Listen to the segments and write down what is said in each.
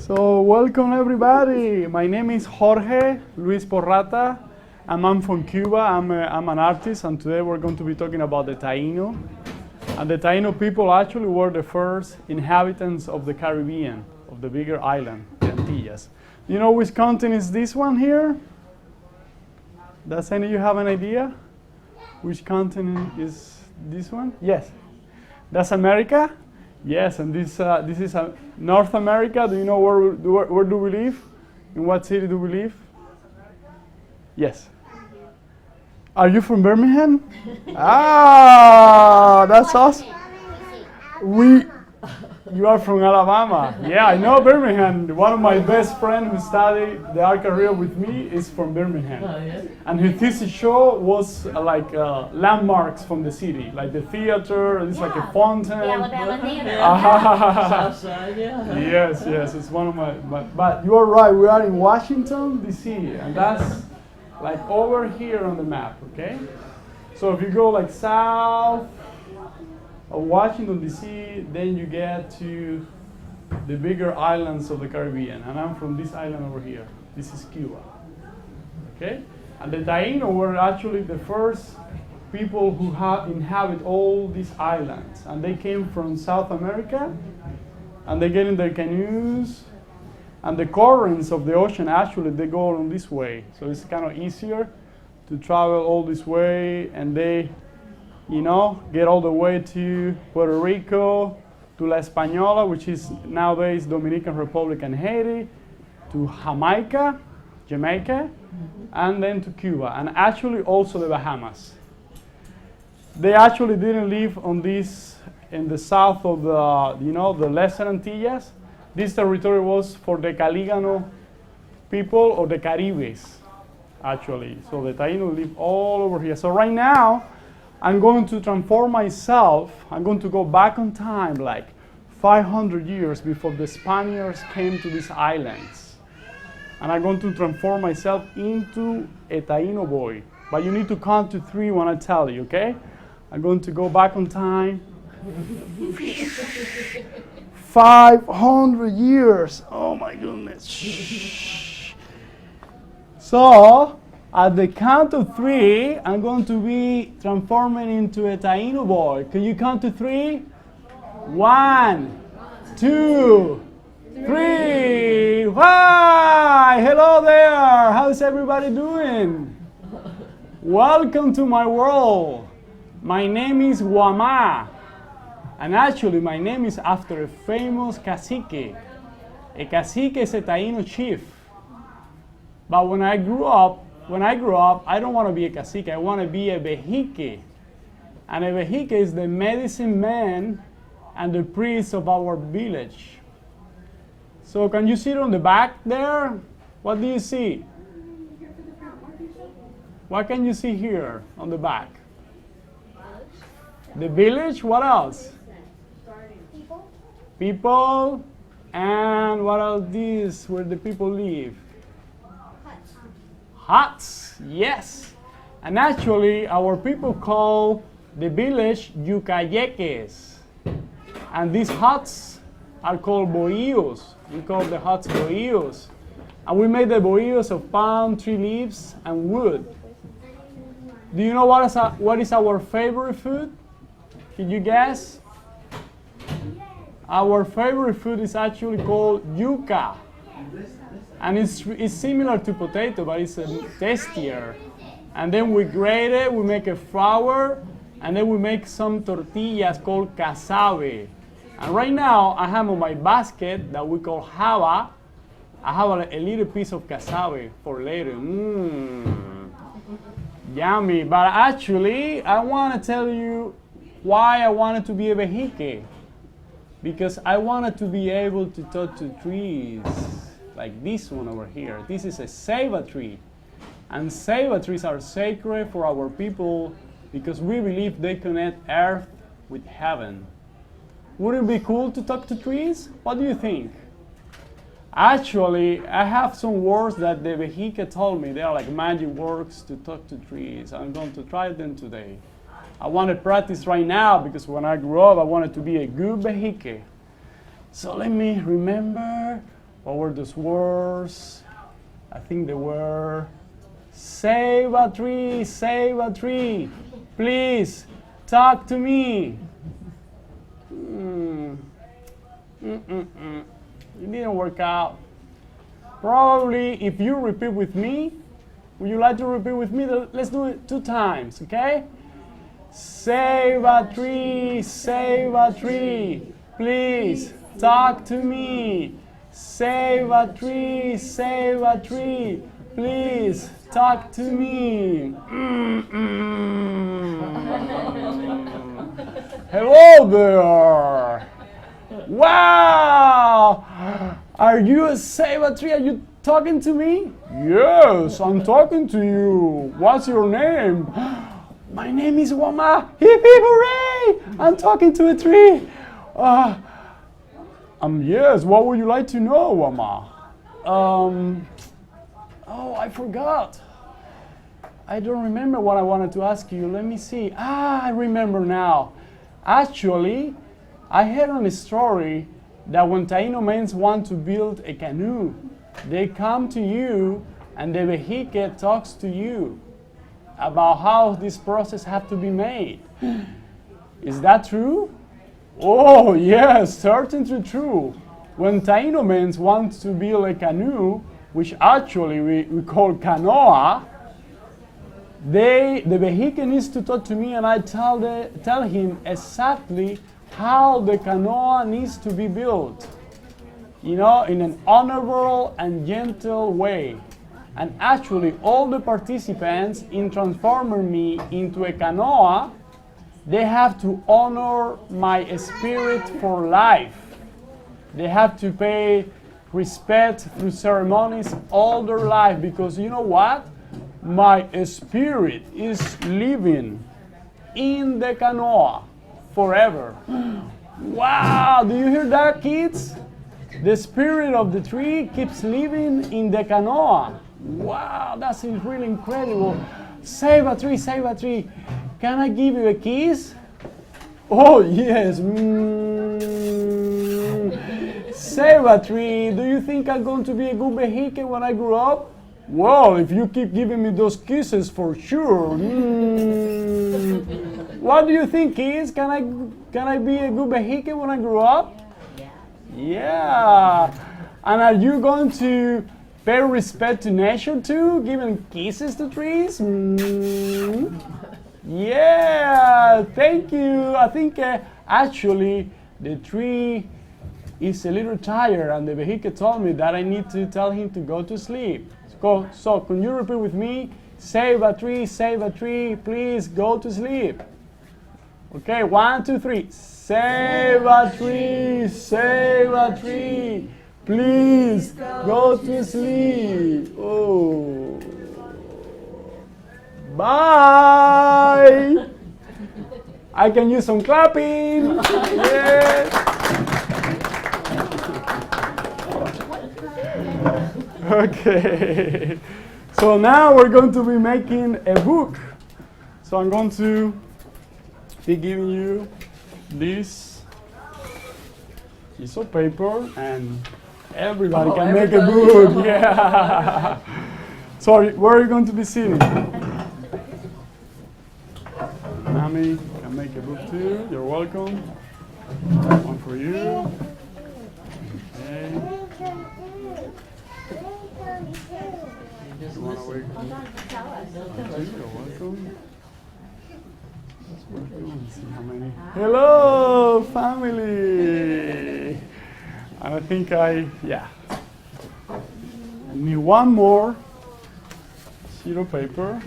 So welcome everybody. My name is Jorge Luis Porrata, and I'm from Cuba. I'm an artist, and today we're going to be talking about the Taino. And the Taino people actually were the first inhabitants of the Caribbean, of the bigger island, the Antilles. You know which continent is this one here? Does any of you have an idea? Which continent is this one? Yes. That's America? Yes, and this is North America. Do you know where do we live? In what city do we live? Yes. Are you from Birmingham? Ah, that's awesome. You are from Alabama. Yeah, I know Birmingham. One of my best friends who studied the art career with me is from Birmingham. Oh, yeah? And his thesis show was like landmarks from the city, like the theater, it's like a fountain. The Alabama Theater. Southside, yeah. Yes, it's one of my, but you are right, we are in Washington, D.C., and that's like over here on the map, okay? So if you go like south of Washington, D.C., then you get to the bigger islands of the Caribbean. And I'm from this island over here. This is Cuba. Okay? And the Taino were actually the first people who inhabit all these islands. And they came from South America, and they get in their canoes. And the currents of the ocean, actually, they go on this way. So it's kind of easier to travel all this way, and they get all the way to Puerto Rico, to La Española, which is nowadays Dominican Republic and Haiti, to Jamaica, and then to Cuba, and actually also the Bahamas. They actually didn't live on this in the south of the Lesser Antilles. This territory was for the Caligano people or the Caribes, actually. So the Taino live all over here. So right now, I'm going to transform myself. I'm going to go back on time like 500 years before the Spaniards came to these islands. And I'm going to transform myself into a Taino boy. But you need to count to 3 when I tell you, okay? I'm going to go back on time. 500 years. Oh my goodness. So, at the count of 3, I'm going to be transforming into a Taino boy. Can you count to 3? 1, 2, 3. Hi! Hello there! How's everybody doing? Welcome to my world. My name is Wama. And actually, my name is after a famous cacique. A cacique is a Taino chief. But when I grew up, I don't want to be a cacique, I want to be a vejique. And a vejique is the medicine man and the priest of our village. So can you see it on the back there? What do you see? What can you see here on the back? The village, what else? People, and what else is where the people live? Huts, yes. And actually, our people call the village yucayeques. And these huts are called bohíos. We call the huts bohíos. And we made the bohíos of palm tree leaves and wood. Do you know what is our favorite food? Can you guess? Our favorite food is actually called yuca. And it's similar to potato, but it's tastier. And then we grate it, we make a flour, and then we make some tortillas called casabe. And right now, I have on my basket that we call haba. I have a little piece of casabe for later. Yummy. But actually, I want to tell you why I wanted to be a vejique. Because I wanted to be able to talk to trees. Like this one over here. This is a ceiba tree. And ceiba trees are sacred for our people because we believe they connect earth with heaven. Wouldn't it be cool to talk to trees? What do you think? Actually, I have some words that the vejique told me. They are like magic words to talk to trees. I'm going to try them today. I want to practice right now because when I grew up, I wanted to be a good vejique. So let me remember What were those words? I think they were, save a tree, please talk to me. It didn't work out. Probably if you repeat with me, would you like to repeat with me? Let's do it 2 times, okay? Save a tree, please talk to me. Save a tree, please talk to me. Hello there. Wow! Are you a save a tree? Are you talking to me? Yes, I'm talking to you. What's your name? My name is Wama. Hip hip hooray! I'm talking to a tree. Yes, what would you like to know, Wama? Oh, I forgot. I don't remember what I wanted to ask you. Let me see. I remember now. Actually, I heard on a story that when Taino men want to build a canoe, they come to you and the vehicle talks to you about how this process has to be made. Is that true? Oh, yes, certainly true. When Taino men want to build a canoe, which actually we call canoa, the vehicle needs to talk to me and I tell him exactly how the canoa needs to be built, in an honorable and gentle way. And actually, all the participants in transforming me into a canoa, they have to honor my spirit for life. They have to pay respect through ceremonies all their life, because you know what? My spirit is living in the canoa forever. Wow, do you hear that, kids? The spirit of the tree keeps living in the canoa. Wow, that's really incredible. Save a tree, Can I give you a kiss? Oh, yes. Save a tree. Do you think I'm going to be a good vehicle when I grow up? Well, if you keep giving me those kisses, for sure. What do you think, kids? Can I be a good vehicle when I grow up? Yeah. And are you going to pay respect to nature too, giving kisses to trees? Yeah, thank you. I think actually the tree is a little tired and the vehicle told me that I need to tell him to go to sleep. So can you repeat with me? Save a tree, please go to sleep. Okay, 1, 2, 3. Save a tree, please go to sleep. Oh. Bye. I can use some clapping. Yes. Okay. So now we're going to be making a book. So I'm going to be giving you this piece of paper and everybody can make a book. Yeah. So where are you going to be sitting? Mommy can make a book too. You're welcome. One for you. Okay. You want to wait? You're welcome. Let's work on and see how many. Hello, family. And I think I need one more sheet of paper.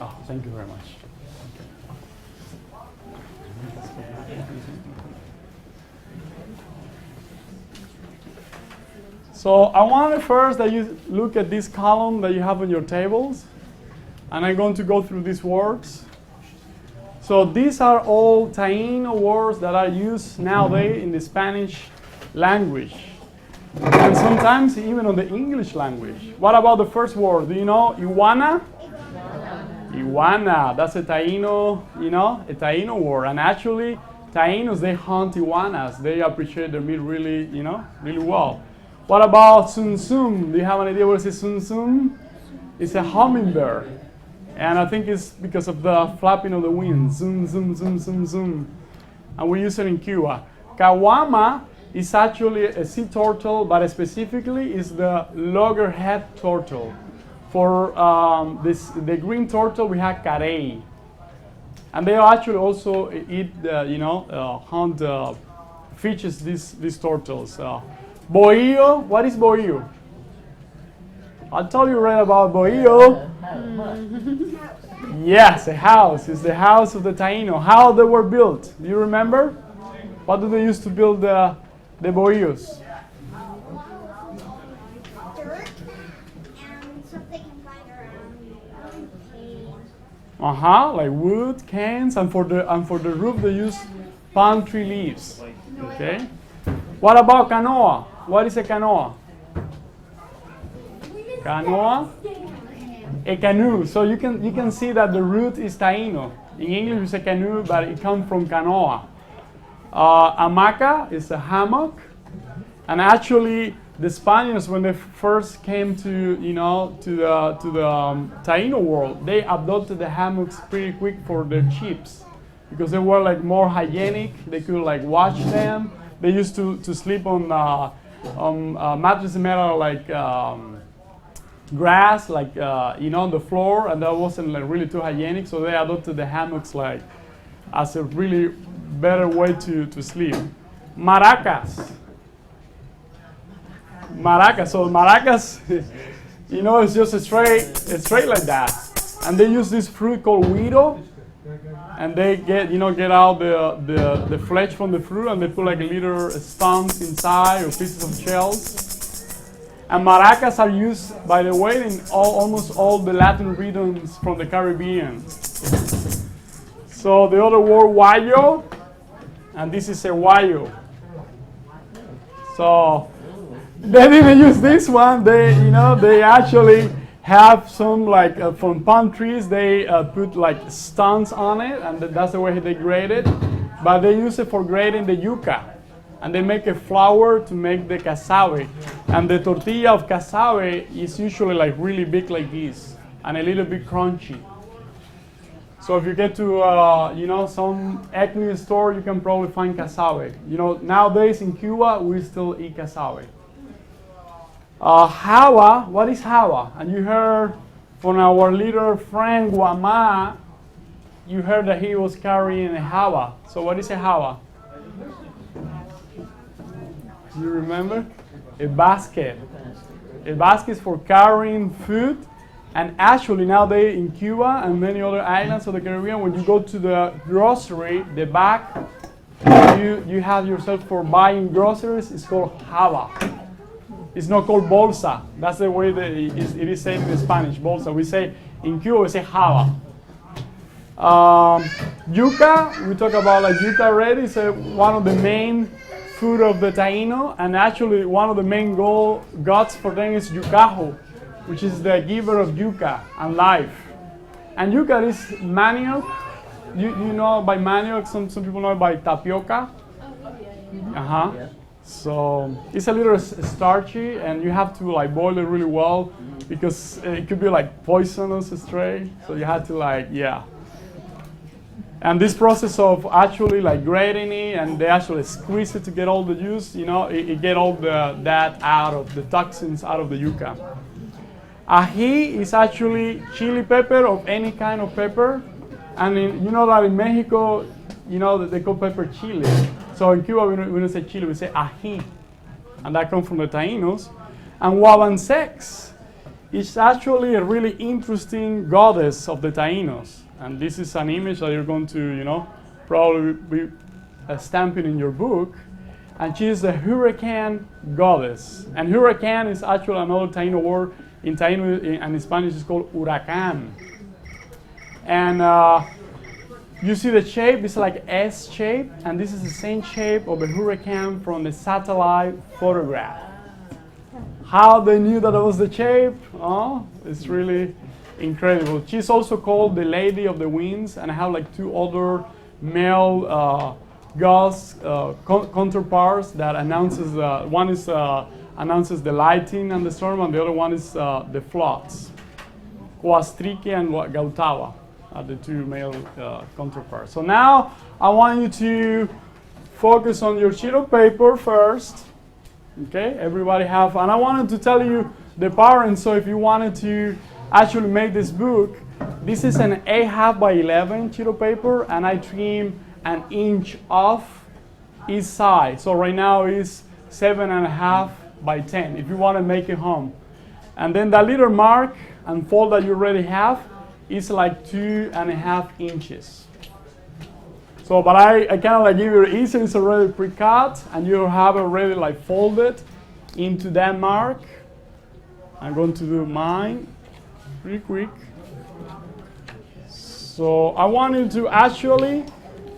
Oh, thank you very much. So I want first that you look at this column that you have on your tables, and I'm going to go through these words. So these are all Taino words that are used nowadays in the Spanish language, and sometimes even on the English language. What about the first word? Do you know iguana? Iguana, that's a Taino, a Taino word. And actually, Taínos, they hunt iguanas. They appreciate their meat really, really well. What about Tsum? Do you have an idea what is Tsum? It's a hummingbird. And I think it's because of the flapping of the wings. Zoom, zoom, zoom, zoom, zoom. And we use it in Cuba. Caguama is actually a sea turtle, but specifically is the loggerhead turtle. For the green turtle, we have carey. And they actually also eat, hunt fishes, these turtles. Bohío, what is bohío? I'll tell you right about bohío. Yes, a house. It's the house of the Taíno. How they were built. Do you remember? What do they use to build the bohíos? Dirt and stuff they can find around. Like wood, cans, and for the roof they use palm tree leaves. Okay. What about canoa? What is a canoa? Canoa? A canoe. So you can see that the root is Taíno. In English it's a canoe, but it comes from canoa. Hamaca is a hammock. And actually the Spaniards, when they first came to the Taíno world, they adopted the hammocks pretty quick for their ships because they were like more hygienic. They could like wash them. They used to sleep on mattresses made out of like grass, like on the floor, and that wasn't like really too hygienic. So they adopted the hammocks like as a really better way to sleep. Maracas. So maracas, it's just straight like that. And they use this fruit called huiro, and they get out the flesh from the fruit, and they put like little stumps inside or pieces of shells. And maracas are used, by the way, in almost all the Latin rhythms from the Caribbean. So the other word, guayo, and this is a guayo. So they didn't use this one. They actually have some like from palm trees. They put like stunts on it, and that's the way they grate it. But they use it for grating the yuca, and they make a flour to make the casabe. And the tortilla of casabe is usually like really big like this, and a little bit crunchy. So if you get to some ethnic store, you can probably find casabe. Nowadays in Cuba we still eat casabe. Hawa, what is hawa? And you heard from our little friend Guama, you heard that he was carrying a hawa. So what is a hawa? Do you remember? A basket. A basket is for carrying food. And actually nowadays in Cuba and many other islands of the Caribbean, when you go to the grocery, the bag you have yourself for buying groceries is called hawa. It's not called bolsa. That's the way it is said in Spanish, bolsa. We say, in Cuba, we say java. Yuca, we talk about like yuca already. It's one of the main food of the Taíno. And actually, one of the main gods for them is yucajo, which is the giver of yuca and life. And yuca is manioc. You know by manioc, some people know it by tapioca. Yeah. So it's a little starchy, and you have to like boil it really well because it could be like poisonous straight. So you have to and this process of actually like grating it, and they actually squeeze it to get all the juice. It get all that out of the toxins out of the yuca. Ají is actually chili pepper of any kind of pepper, and that in Mexico, that they call pepper chili. So in Cuba, we don't say chili, we say ají. And that comes from the Taínos. And Huavansex is actually a really interesting goddess of the Taínos. And this is an image that you're going to, probably be stamping in your book. And she is the hurricane goddess. And hurricane is actually another Taíno word. In Taíno and in Spanish, it's called huracán. And you see the shape, it's like S shape, and this is the same shape of a hurricane from the satellite photograph. How they knew that it was the shape? Oh, it's really incredible. She's also called the Lady of the Winds, and I have like two other male gauze counterparts that announces one is announces the lighting and the storm, and the other one is the floods. Huastrique and Gautawa are the two male counterparts. So now I want you to focus on your sheet of paper first. Okay, everybody have, and I wanted to tell you the parents. So if you wanted to actually make this book, this is an 8.5 by 11 sheet of paper, and I trim an inch off each side. So right now it's 7.5 by 10. If you want to make it home, and then that little mark and fold that you already have is like 2.5 inches. So, but I kind of like give you easy. It's already pre-cut, and you have already like folded into that mark. I'm going to do mine pretty quick. So I want you to actually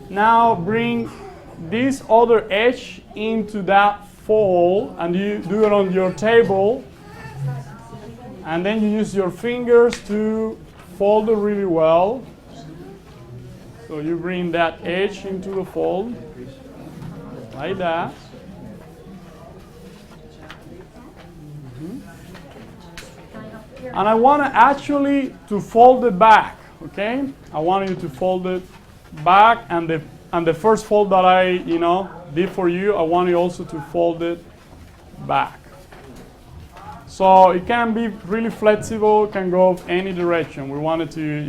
now bring this other edge into that fold, and you do it on your table, and then you use your fingers to fold it really well. So you bring that edge into the fold, like that. And I want to actually to fold it back, okay? I want you to fold it back, and the first fold that I, did for you, I want you also to fold it back. So it can be really flexible, can go any direction. We wanted to,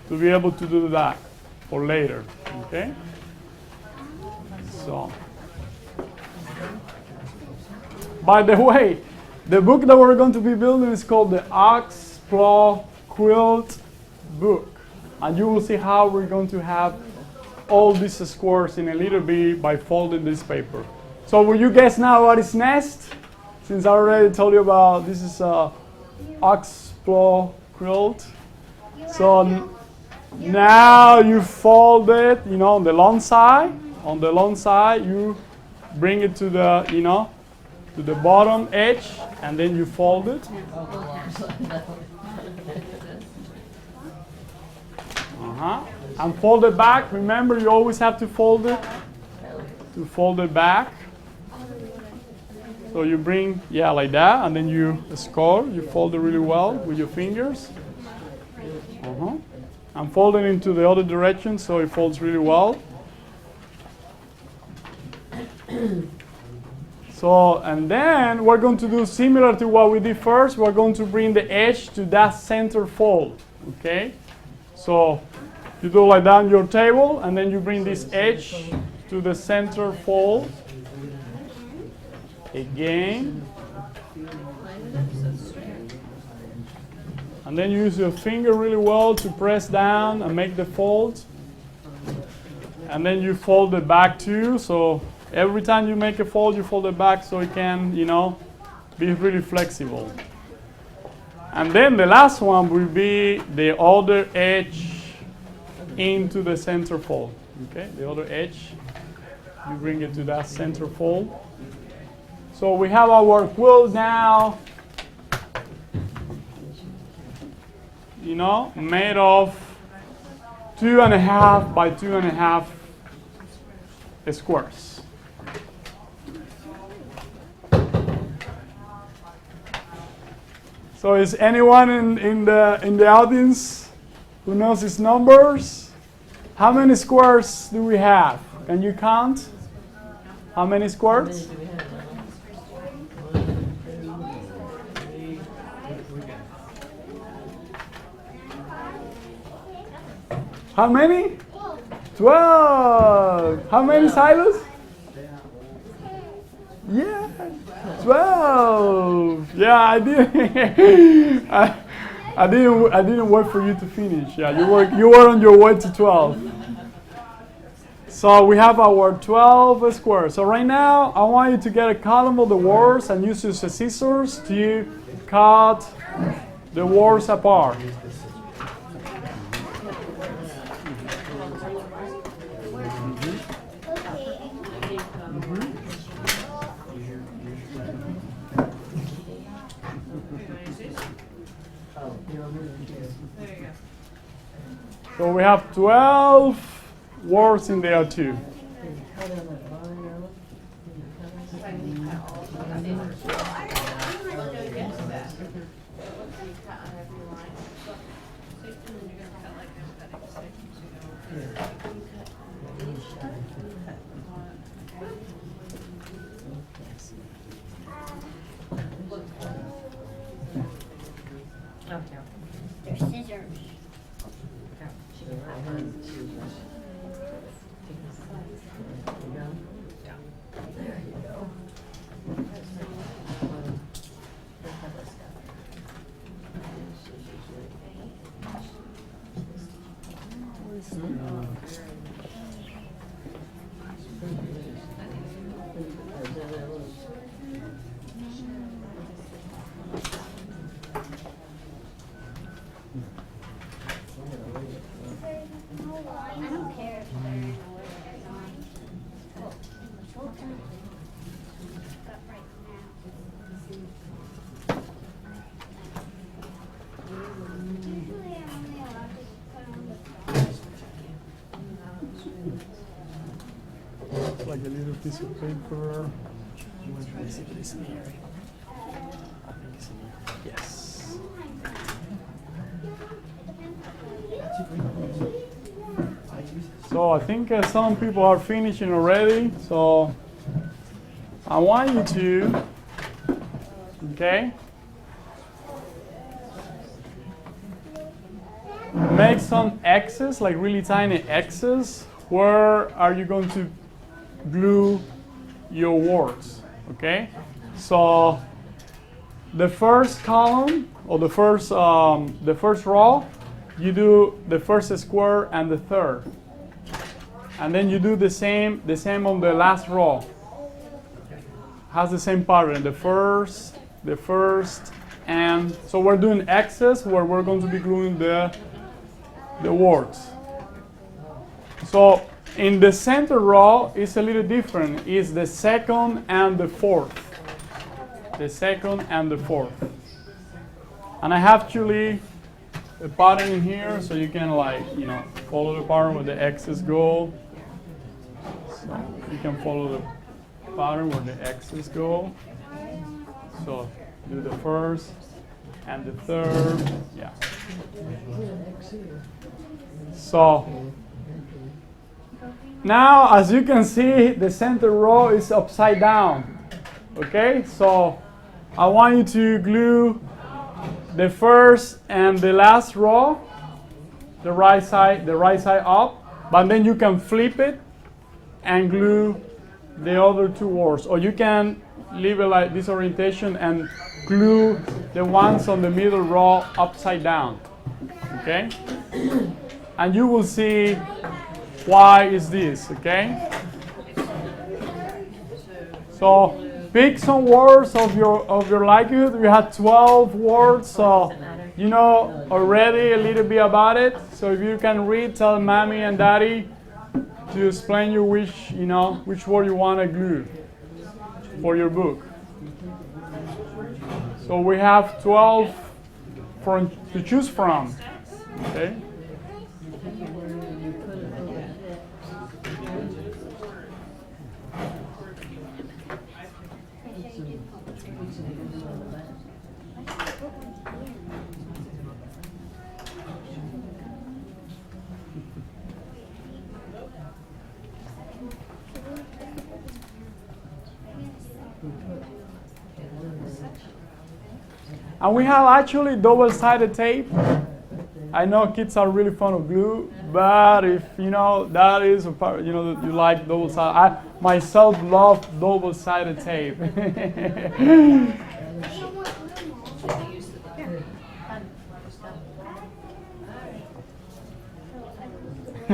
to be able to do that for later, okay? So, by the way, the book that we're going to be building is called the Ox Claw Quilt Book. And you will see how we're going to have all these squares in a little bit by folding this paper. So will you guess now what is next? Since I already told you about this is Ox Claw Quilt. So now you fold it, on the long side. On the long side, you bring it to the, to the bottom edge, and then you fold it. And fold it back. Remember, you always have to fold it. To fold it back. So you bring, like that, and then you score. You fold it really well with your fingers. And fold it into the other direction so it folds really well. So, and then we're going to do similar to what we did first. We're going to bring the edge to that center fold, okay? So you do like that on your table, and then you bring this edge to the center fold. Again. And then you use your finger really well to press down and make the fold. And then you fold it back too. So every time you make a fold, you fold it back so it can, be really flexible. And then the last one will be the other edge into the center fold. Okay, the other edge, you bring it to that center fold. So we have our quilt now, made of 2.5 by 2.5 squares. So is anyone in the audience who knows his numbers? How many squares do we have? Can you count? How many squares? How many? 12. How many silos? Yeah, 12. Yeah, I did. I didn't wait for you to finish. Yeah, you were on your way to 12. So we have our 12 squares. So right now, I want you to get a column of the words and use your scissors to cut the words apart. So we have 12 words in there too. They're scissors. I don't care if they're in order or not. But right now. Usually I'm only allowed to put on the front. It's like a little piece of paper. You want to try to see if it's in here? I think it's in here. Yes. So I think some people are finishing already. So I want you to, okay, make some X's, like really tiny X's. Where are you going to glue your words? Okay, so the first column or the first row, you do the first square and the third, and then you do the same on the last row. Has the same pattern. The first, and so we're doing X's where we're going to be gluing the words. So in the center row, it's a little different. It's the second and the fourth. The second and the fourth. And I have actually a pattern in here, so you can follow the pattern where the X's go. So you can follow the pattern where the X's go. So do the first and the third. Yeah. So now, as you can see, the center row is upside down. Okay, so I want you to glue the first and the last row, the right side up, but then you can flip it and glue the other two words, or you can leave it like this orientation and glue the ones on the middle row upside down. Okay, and you will see why is this. Okay, so pick some words of your likelihood. We had 12 words, so you know already a little bit about it. So if you can read, tell mommy and daddy to explain you which word you want to glue for your book. So we have 12 to choose from. Okay. And we have actually double-sided tape. I know kids are really fond of glue, but if that is a part, you like double-sided. I myself love double-sided tape.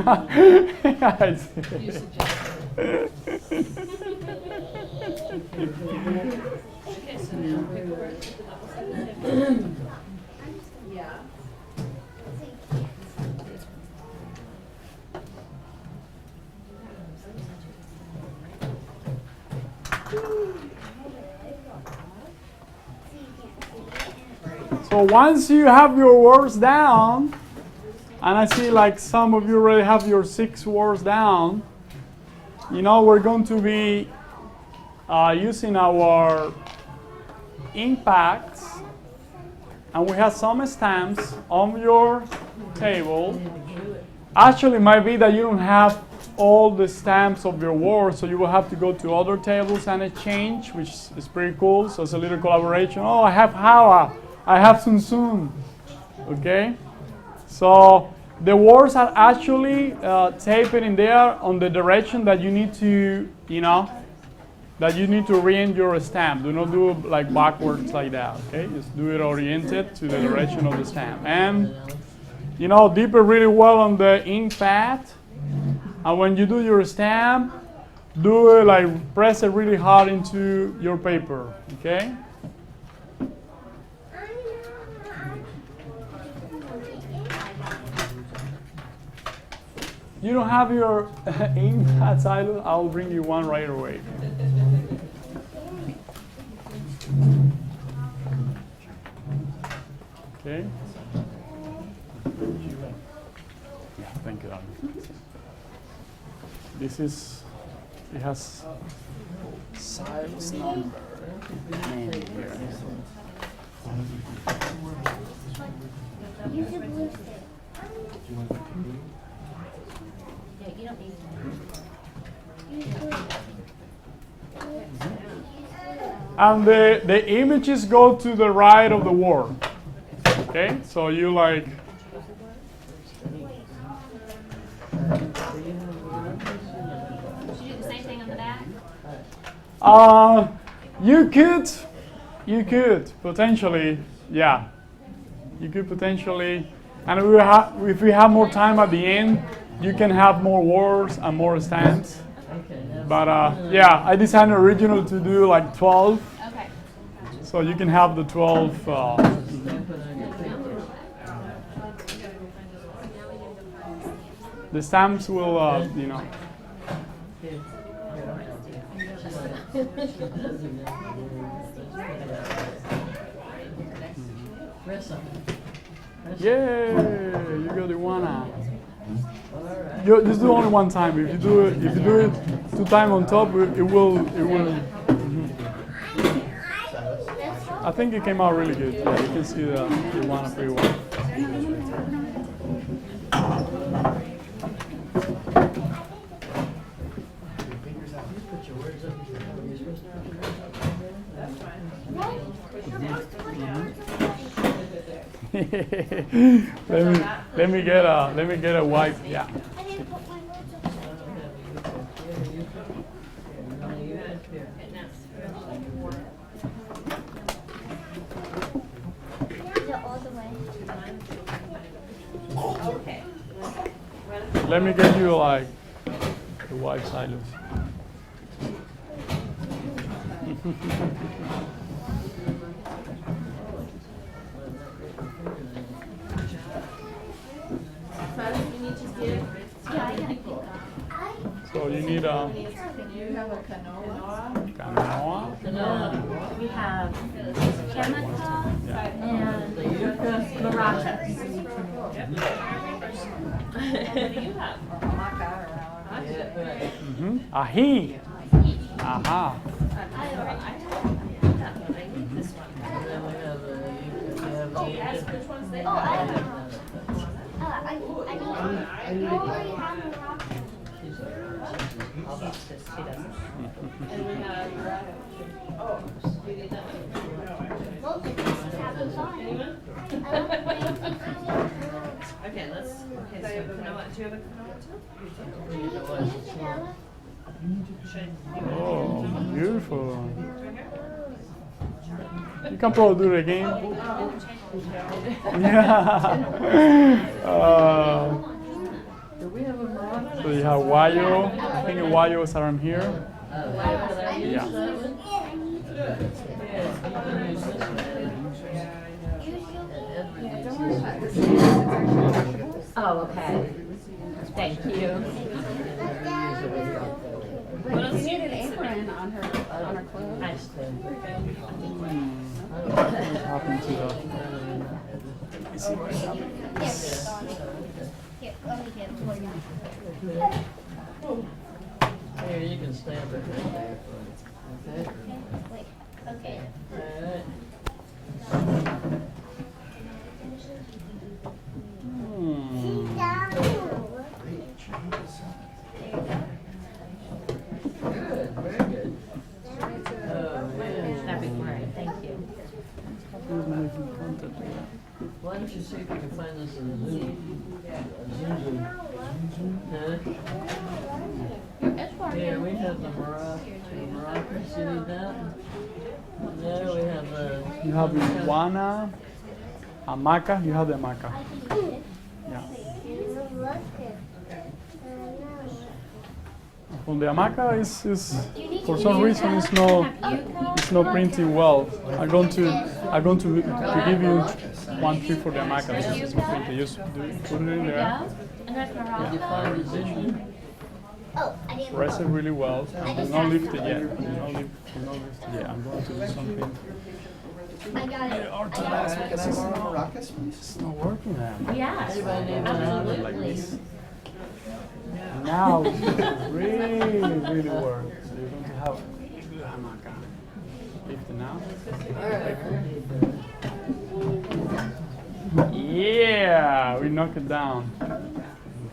I see. So once you have your words down, and I see like some of you already have your 6 words down, we're going to be using our impacts, and we have some stamps on your table. Actually, it might be that you don't have all the stamps of your work, so you will have to go to other tables and exchange, which is pretty cool. So it's a little collaboration. Oh, I have Hawa, I have Sun Sun. Okay, so the words are actually taped in there on the direction that you need to, that you need to orient your stamp. Do not do like backwards like that. Okay, just do it oriented to the direction of the stamp, and dip it really well on the ink pad. And when you do your stamp, do it like press it really hard into your paper. Okay. You don't have your ink pad, Silas? I'll bring you one right away. Okay. Yeah, thank you, darling. This is, it has Silas' number name here. Use the blue stick. Yeah, you don't need And the images go to the right of the word. Okay, so you like. Should you do the same thing on the back? You could potentially, yeah. You could potentially, and if we have more time at the end, you can have more words and more stamps. But yeah, I designed original to do like 12. Okay. So you can have the 12. The stamps will, Yay! You got the one out. You just do only one time. If you do it 2 times on top, it will. I think it came out really good. Yeah, you can see the one pretty well. let me get a wipe. Yeah. I didn't put my words up. Yeah, all the way. Okay. Let me get you like the wipe Silas. So you need a canoa. We have chemical and maracas. Ají. Aha. You already have a rock. Both of us have a sign. Okay, so canoa, do you have a canoa too? Oh, beautiful. You can probably do it again. Yeah. So you have Guayo. I think Guayo is around here. Yeah. Oh, okay. Thank you. What else do you An need? apron on her clothes. What happened to the? Let me see what happened. Here, let me get it for you. Here, you can stand it right there. don't you see if you can find this in the Zoom? Huh? Here we have the maracas. You need that? There we have the. You have iguana, hamaca. You have the hamaca. Yeah. From the hamaca is for some reason it's not printing well. I'm going to give you one trick for the hamaca because it's not printing. Just put it in there. And there's Did you Morocco. find the Zoom? Oh, I didn't. Press it really well. Do not lift it yet. Do not lift it yet. I'm going to do something. I got it. It's not working now. Yes, Anybody need absolutely. Like this. Now it's really work. So you're going to have the hamaca. Lift it now. Yeah, we knock it down.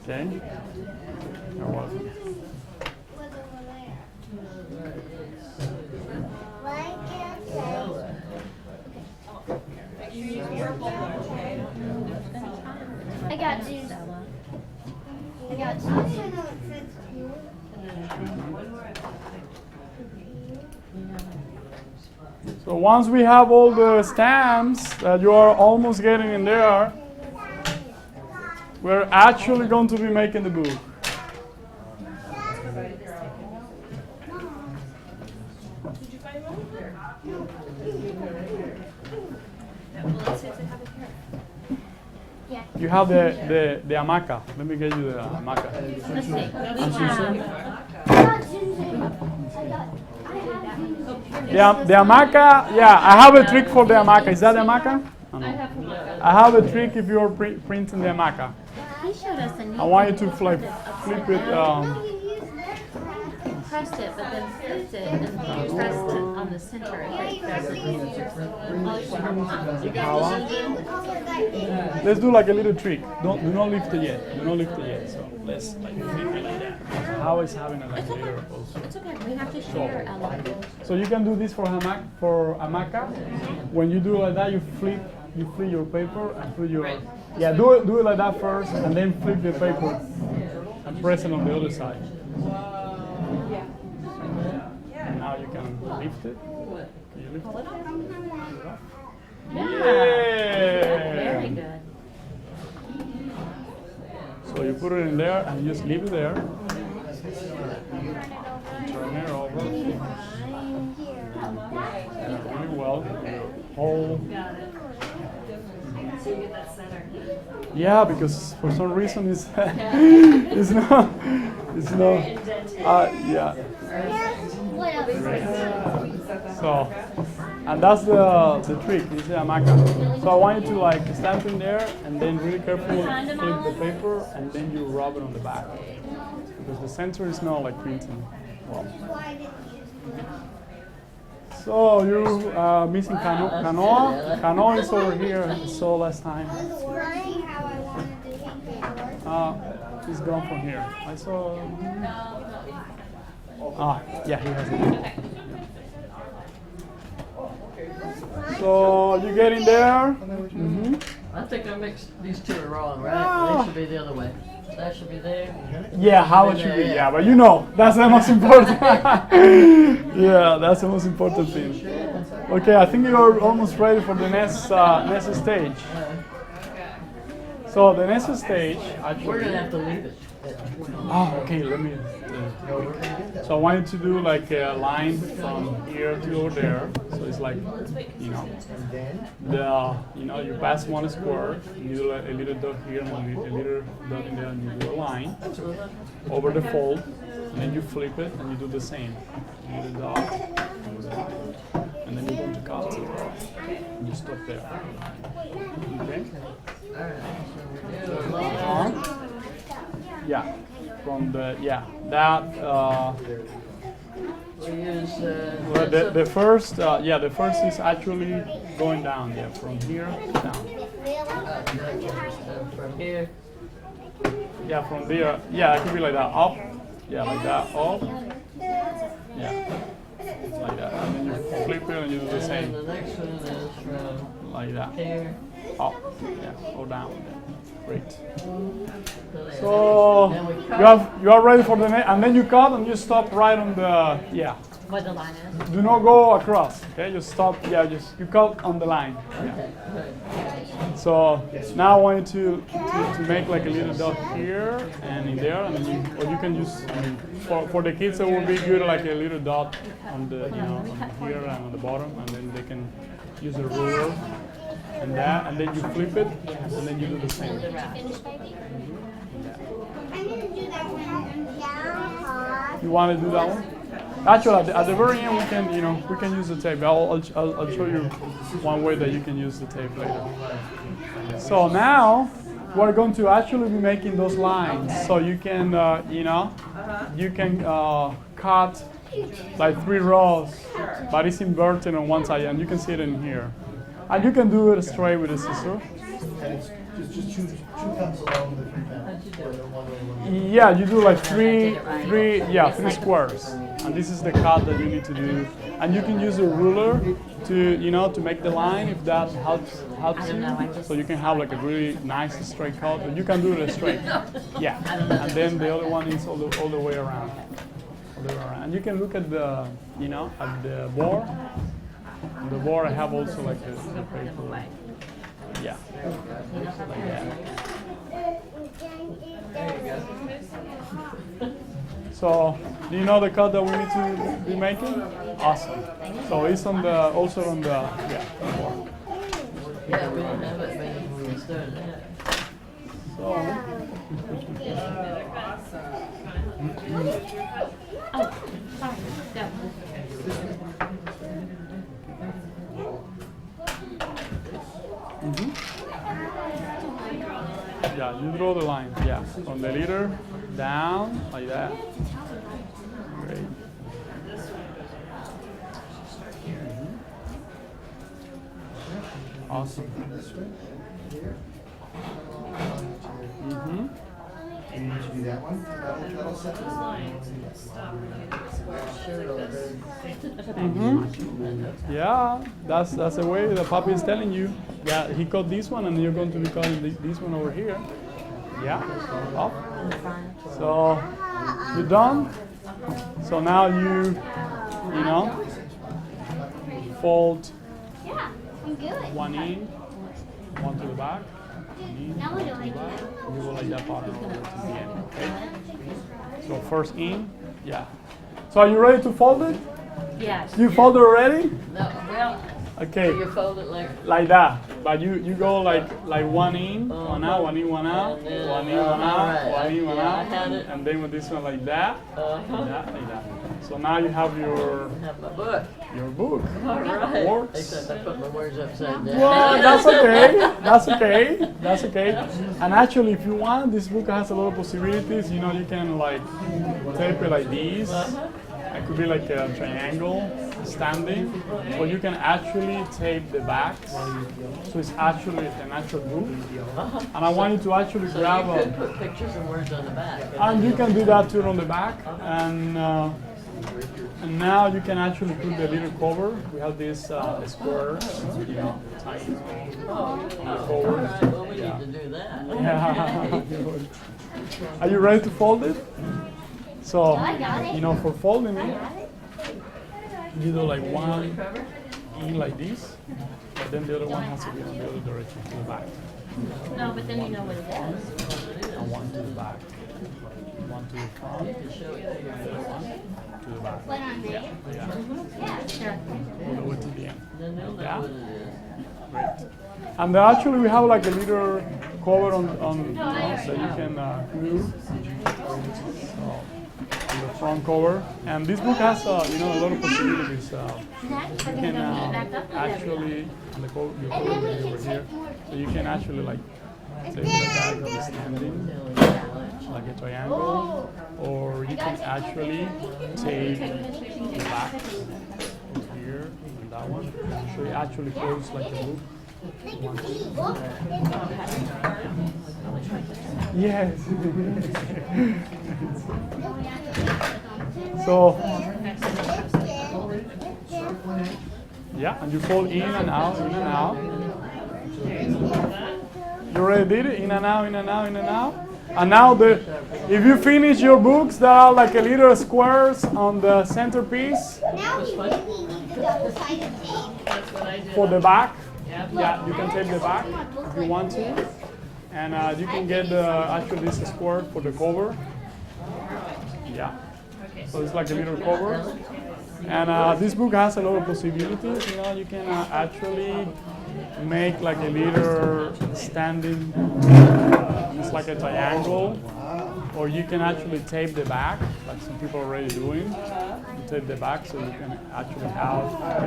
Okay. That wasn't. I got two. I got two. So once we have all the stamps that you are almost getting in there, we're actually going to be making the book. You have the hamaca. Let me get you the hamaca. Let's see. We have The hamaca, yeah, I have a trick for the hamaca. Is that the hamaca? Oh, no. I have a trick if you're printing the hamaca. He showed us a new I want you thing. to flip it. Pressed it, but then flipped it and pressed it on the center. Let's do like a little trick. Do not lift it yet. Do not lift it yet. So let's like flip it like that. How is having a like later also. It's okay. We have to share a lot. So you can do this for hamaca. When you do it like that, you flip your paper and put your do it like that first, and then flip the paper and press it on the other side. And now you can lift it. Can you lift it? Very Yeah. good. So you put it in there and you just leave it there. Turn it over. Really well. Hold. So you get that center. Yeah, because for some reason it's it's not yeah. So, and that's the trick. It's the hamaca. So I want you to like stamp in there and then really carefully flip the paper and then you rub it on the back because the center is not like printing. Well. So you missing canoa? Canoa is over here. I saw last time. He's gone from here. I saw. Yeah, he has it. So you get in there. Mm-hmm. I think I mixed these two are wrong, right? They should be the other way. That should be there. Yeah, how it should be. Yeah, but you know, that's the most important. Yeah, that's the most important thing. Okay, I think you're almost ready for the next stage. So the next stage, actually. We're gonna have to leave it. Okay. Let me. So I wanted to do like a line from here to over there. So it's like, you know, you pass one square, you do a little dot here and a little dot in there, and you do a line over the fold, and then you flip it and you do the same. You do the dot, and then you go to cut it, and you stop there. Okay. Yeah. From the that. We use Well, the first is actually going down. Yeah, from here down. from here. Yeah, from there. Yeah, it could be like that. Up. Yeah, like that. Up. Yeah, like that. And then you flip it and you do the And same. the next one is from Like that. here. up, yeah, or down. Great. So you are ready for the next, and then you cut and you stop right on the Where the line is. Do not go across. Okay, just stop. Yeah, just you cut on the line. Yeah. So now I want you to make like a little dot here and in there, and then or you can use. I mean, for the kids, it would be good like a little dot on the on here and on the bottom, and then they can use a ruler and that, and then you flip it, and then you do the same. Finish, baby? I'm gonna do that one down. You want to do that one? Actually, at the very end, we can use the tape. I'll show you one way that you can use the tape later. So now we're going to actually be making those lines. So you can, you can cut like 3 rows, but it's inverted on one side, and you can see it in here. And you can do it straight with a scissor. It's just two cuts along the 3 panels. Yeah, you do like three squares. And this is the cut that you need to do. And you can use a ruler to, to make the line if that helps you. So you can have like a really nice straight cut, but you can do it straight. Yeah. And then the other one is all the way around. And you can look at the, at the board. On the board I have also like the paper. Yeah. Like that. So, do you know the cut that we need to be making? Awesome. So it's on the board. Yeah, we didn't have it made when we started. So, Oh, sorry. Go. yeah, you draw the line. Yeah, from the leader down like that. Great. Awesome. You need to do that one. That'll set this Yeah, that's the way the puppy is telling you. Yeah, he cut this one, and you're going to be cutting this one over here. Yeah, up. So you're done. So now you fold Yeah, I'm good. one in, one to the back. Now what do I do? You will like that part over to the end. Okay. So first in, yeah. So are you ready to fold it? Yes. You fold it already? No, well, Okay. you fold it Like that, but you go like one in, one out, one in, one out, And then, one in, one out, right. one in, one Yeah, I out, had it. and then with this one like that, like that. So now you have your have my book. book. All right. Works. Except I put my words upside down. Well, that's okay. That's okay. That's okay. And actually, if you want, this book has a lot of possibilities. You can like tape it like this. It could be like a triangle standing, or you can actually tape the backs. So it's actually an actual book. And I want you to actually So grab you a. could put pictures and words on the back. And you can do that too on the back. And now you can actually put the little cover. We have this square, tiny cover. All right, well, we need to do that. Yeah. Are you ready to fold it? So, I got it. for folding it, you do like one in like this, but then the other one has to be on the other direction to the back. No, but then you know what it is. And one to the back. One to the front. The other one to the back. What on there? Yeah. Sure. All the way to the end. Then they'll know Yeah. what it is. Great. And then actually we have like a little cover on that you can glue. So, the front cover, and this book has a lot of possibilities. You can actually the cover over here, so you can actually like take the tag of the standing like a triangle, or you can actually take the back here and that one, so it actually goes like a loop. Yes. So, yeah, and you fold in and out, You already did it? In and out, in and out, in and out. And now if you finish your books that are like a little squares on the centerpiece Now we really need the double-sided tape. That's what I did. for the back, Yep. yeah, you can tape the back if you want to. And you can get actually this square for the cover. Yeah. Okay. So it's like a little cover. And this book has a lot of possibilities. You know, you can actually make like a little standing, it's like a triangle. Or you can actually tape the back, like some people are already doing. You tape the back so you can actually have a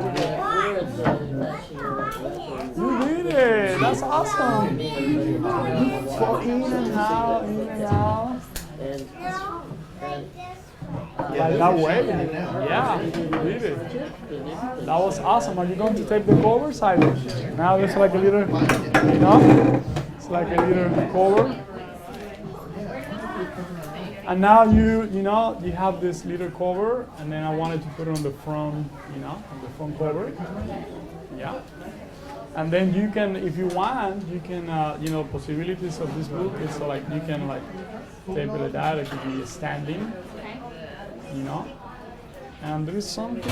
little. You did it! That's awesome! So in and out, in and out. Like that way? Yeah, you did it. That was awesome. Are you going to tape the covers? I did. Now there's like a little, you know? It's like a little cover. And now you have this little cover, and then I wanted to put it on the front, on the front cover. Yeah. And then you can, if you want, you can, possibilities of this book is so like you can like tape it like that. It could be standing, And there is something.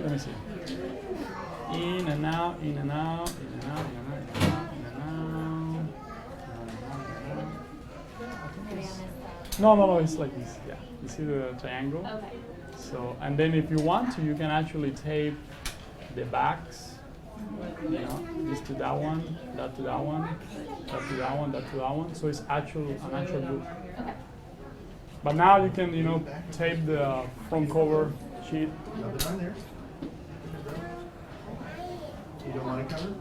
Let me see. In and out, in and out, in and out, in and out, in and out, in and out. No, it's like this. Yeah, you see the triangle. Okay. So, and then if you want to, you can actually tape the backs. This to that one, that to that one, that to that one, that to that one. So it's an actual book. Okay. But now you can, tape the front cover sheet. Nothing on there. You don't want it covered?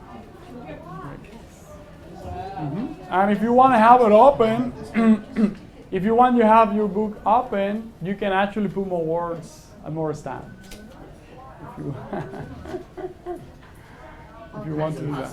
And if you want to have it open, if you want to have your book open, you can actually put more words and more stamps. If you want to do that.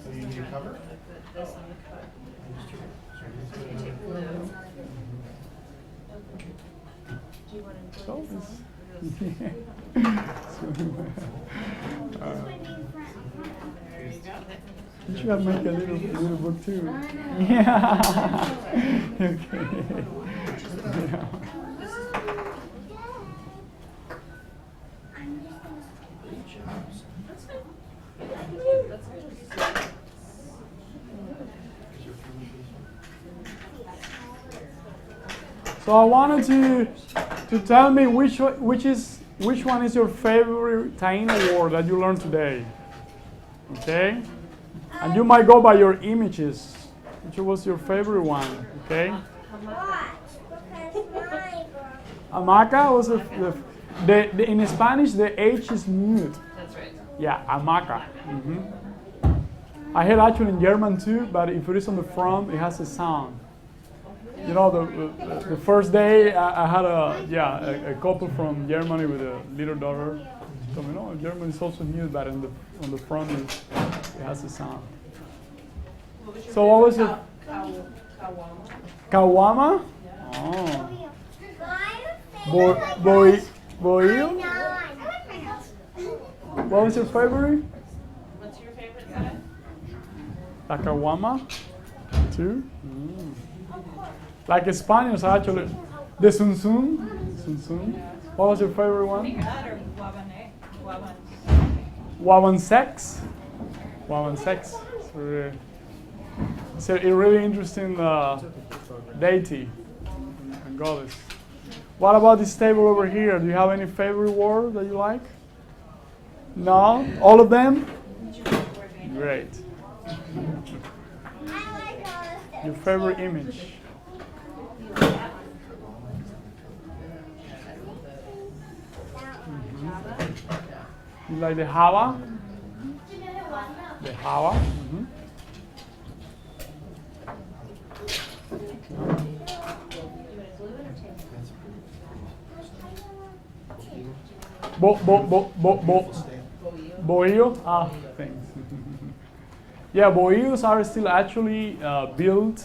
So you need a cover? This on the cut. You take blue. Do you want to So you should have made a little book too. Yeah. Okay. Yeah. So I wanted to tell me which one is your favorite Taino word that you learned today. Okay? And you might go by your images. Which was your favorite one? Okay? Hamaca was in Spanish the H is mute. That's right. Yeah, hamaca. I heard actually in German too, but if it is on the front, it has a sound. You know, the first day I had a couple from Germany with a little daughter. She told me, German is also mute, but on the front it has a sound. So what was it? Kawama? Oh. Boil? What was your favorite? What's your favorite side? La kawama? Two? Like Spanish actually. The sunsun? Sunsun? What was your favorite one? Wabansex? Wabansex. It's a really interesting deity and goddess. What about this table over here? Do you have any favorite word that you like? No? All of them? Great. Your favorite image? You like the Java? The Java? Bohío? Ah, thanks. Yeah, bohíos are still actually built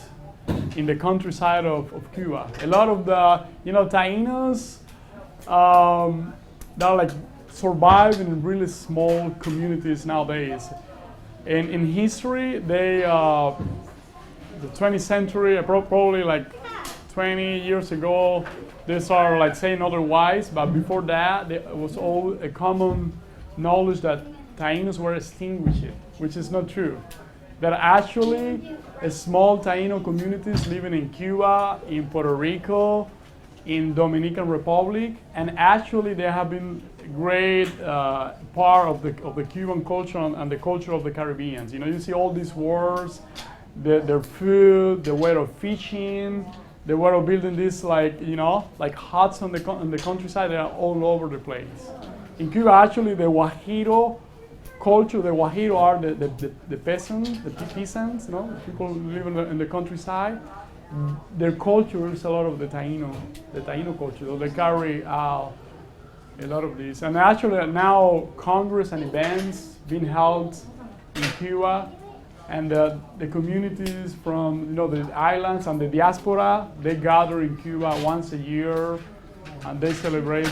in the countryside of Cuba. A lot of the, Taínos, they're like survive in really small communities nowadays. And in history, they, the 20th century, probably like 20 years ago, they started like saying otherwise, but before that, it was all a common knowledge that Taínos were extinguished, which is not true. There are actually small Taino communities living in Cuba, in Puerto Rico, in Dominican Republic, and actually they have been a great part of the Cuban culture and the culture of the Caribbeans. You see all these wars, their food, the way of fishing, the way of building these like huts on the countryside. They are all over the place. In Cuba, actually, the Guajiro culture, the Guajiro are the peasants, peasants, people who live in the countryside. Their culture is a lot of the Taino culture. So they carry out a lot of this. And actually now Congress and events being held in Cuba, and the communities from the islands and the diaspora, they gather in Cuba once a year, and they celebrate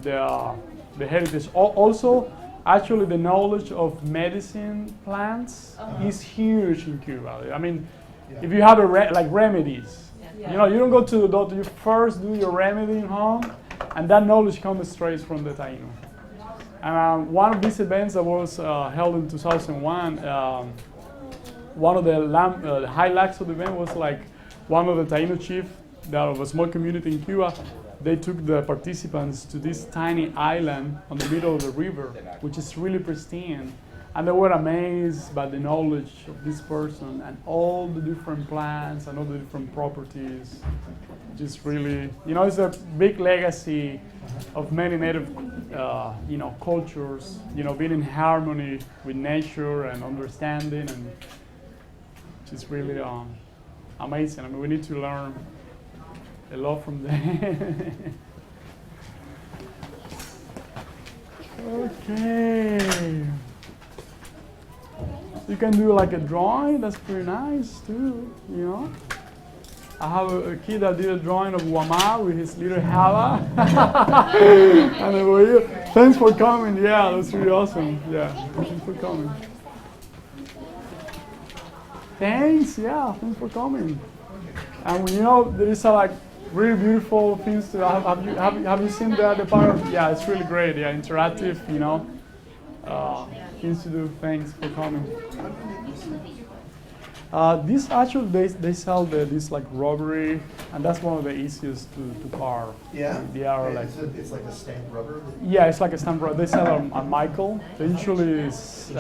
the heritage. Also, actually, the knowledge of medicine plants is huge in Cuba. I mean, if you have remedies, you don't go to the doctor. You first do your remedy in home, and that knowledge comes straight from the Taino. And one of these events that was held in 2001, one of the highlights of the event was like one of the Taino chief that of a small community in Cuba. They took the participants to this tiny island on the middle of the river, which is really pristine. And they were amazed by the knowledge of this person and all the different plants and all the different properties. Just really, it's a big legacy of many native, cultures, being in harmony with nature and understanding, and just really amazing. I mean, we need to learn a lot from them. Okay. You can do like a drawing, that's pretty nice too, I have a kid that did a drawing of Homago with his little Hala. And thanks for coming, yeah, that's really awesome. Yeah, thanks for coming. Thanks for coming. And there is like really beautiful things to have you seen the part of, yeah, it's really great, yeah, interactive, things to do. Thanks for coming. This actually, they sell this like rubbery, and that's one of the easiest to carve. Yeah? They are like, it's like a stamped rubber? Yeah, it's like a stamped rubber. They sell them at Michael. They usually is,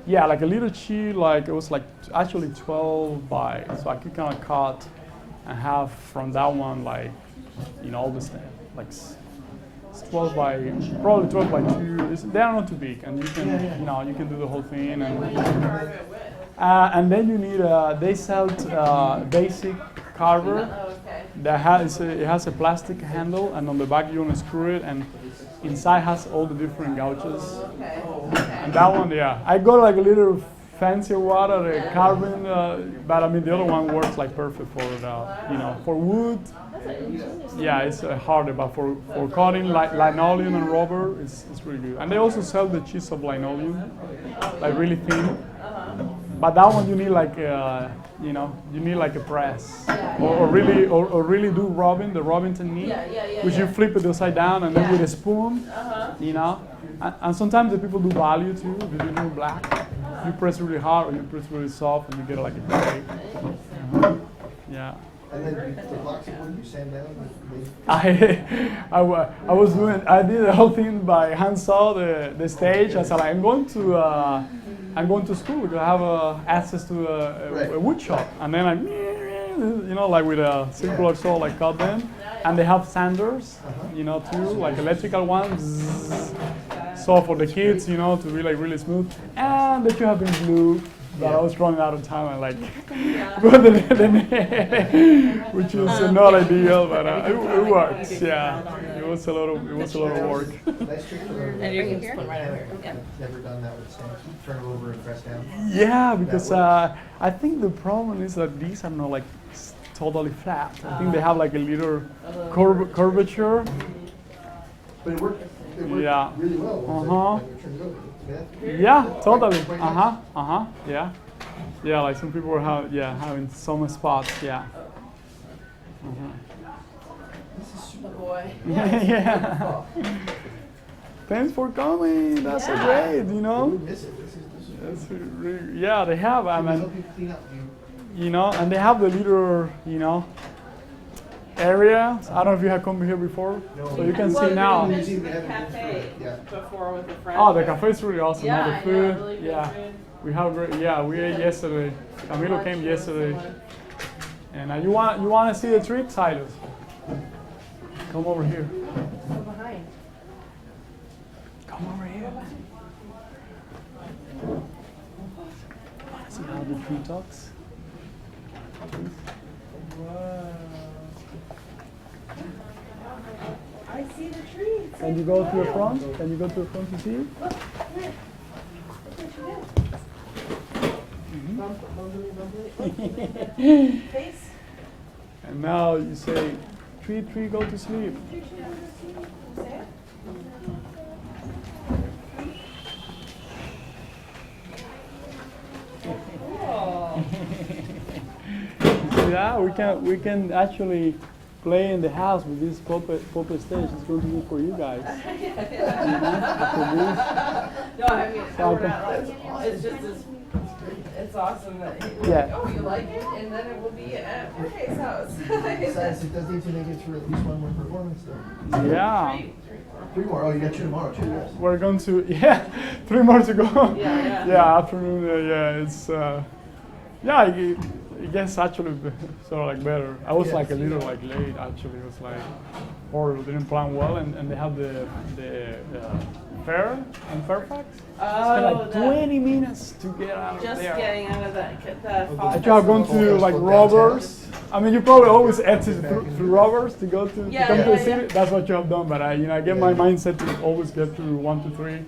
yeah, like a little sheet, like it was like actually 12 by, so I could kind of cut and have from that one like, all the stuff, like it's 12 by, probably 12 by 2. They are not too big, and you can, you can do the whole thing. And then you need they sell basic carver that has a plastic handle, and on the back you unscrew it, and inside has all the different gouges. And that one, yeah, I got like a little fancier water, the carving, but I mean the other one works like perfect for for wood. Yeah, it's harder, but for cutting linoleum and rubber, it's really good. And they also sell the sheets of linoleum, like really thin. But that one you need like you need like a press, or really do rubbing, the rubbing technique, which you flip it upside down and then with a spoon, And sometimes the people do value too. If you do black, you press really hard or you press really soft, and you get like a cake. Yeah. And then the blocks of wood you sand down? I did the whole thing by hand saw the stage. I said like, I'm going to school because I have access to a wood shop, and then I like with a circular saw like cut them, and they have sanders, too, like electrical ones. So for the kids, to be like really smooth, and that you have been glue. But I was running out of time and like, which is not ideal, but it works. Yeah, it it was a lot of work. Nice trick for the. And you can just put right over here. Yeah. Never done that with stamps. Turn it over and press down. Yeah, because works. I think the problem is that these are not like totally flat. I think they have like a little curvature. But it worked. It worked Yeah. really well. Once Uh-huh. I turned it over. Yeah, totally. Quite nice. Yeah. Yeah, like some people were having some spots. Yeah. Oh boy. Yeah. Thanks for coming. That's so great. You We know. miss it. This is That's really, yeah, they have. I Can we mean, help you clean up? you know, and they have the little, you know, area. I don't know if you have come here before, so you can see now. we see the cafe Yeah. before with the friends. Oh, the cafe is really awesome. Yeah, the food, really good yeah. food. We have, we ate yesterday. Camilo came yesterday. And you want to see the trick, Silas? Come over here. Behind. Come over here. See how the tree talks? Wow. I see the tree. Can you go to the front? Can you go to the front to see it? Face. And now you say, tree, tree, go to sleep. Yeah, we can actually play in the house with this puppet stage. It's going to be for you guys. No, I mean, we're not like, it's just as, it's awesome that you're Yeah. like, oh, you like it? And then it will be at Jorge's house. Besides, it does need to make it through at least one more performance though. Yeah. Three more. Oh, you got two tomorrow too. Yes. We're going to, 3 more to go. Yeah. Yeah, afternoon, it's, it gets actually sort of like better. I was like a little like late actually. It was like, or didn't plan well, and they have the fair in Fairfax. Oh, It's like 20 minutes to get out of just there. getting out of the fall Actually, I've gone to like Robbers. I mean, you probably always exit through Robbers to go to come to the city. That's what you have done, but I get my mindset to always get to 1 to 3.